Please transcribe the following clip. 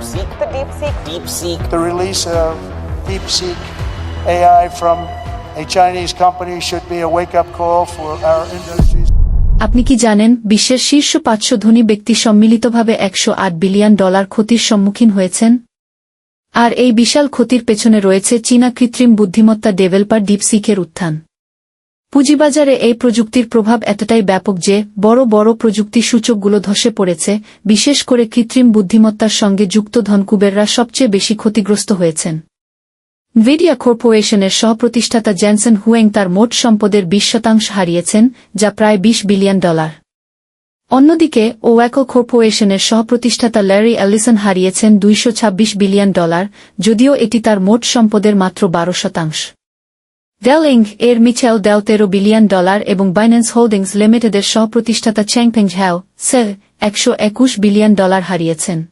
DeepSeek? The DeepSeek. DeepSeek. The release of DeepSeek AI from a Chinese company should be a wake-up call for our industries. আপনি কি জানেন বিশ্বের শীর্ষ 500 ধনী ব্যক্তি সম্মিলিতভাবে $108 বিলিয়ন ক্ষতির সম্মুখীন হয়েছেন? আর এই বিশাল ক্ষতির পেছনে রয়েছে চীনা কৃত্রিম বুদ্ধিমত্তা ডেভেলপার ডিপসিকের উত্থান। পুঁজিবাজারে এই প্রযুক্তির প্রভাব এতটাই ব্যাপক যে বড় বড় প্রযুক্তি সূচকগুলো ধসে পড়েছে, বিশেষ করে কৃত্রিম বুদ্ধিমত্তার সঙ্গে যুক্ত ধনকুবেররা সবচেয়ে বেশি ক্ষতিগ্রস্ত হয়েছেন। NVIDIA কর্পোরেশনের সহপ্রতিষ্ঠাতা জেনসেন হুয়েং তার মোট সম্পদের 20% হারিয়েছেন, যা প্রায় $20 বিলিয়ন। অন্যদিকে ওয়াকো কর্পোরেশনের সহপ্রতিষ্ঠাতা ল্যারি এলিসন হারিয়েছেন $226 বিলিয়ন, যদিও এটি তার মোট সম্পদের মাত্র 12%। ডেল ইঙ্ক এর মিচেল ডেল $13 বিলিয়ন এবং বাইন্যান্স হোল্ডিংস লিমিটেডের সহপ্রতিষ্ঠাতা চেংপেং ঝ্যাও $121 বিলিয়ন হারিয়েছেন।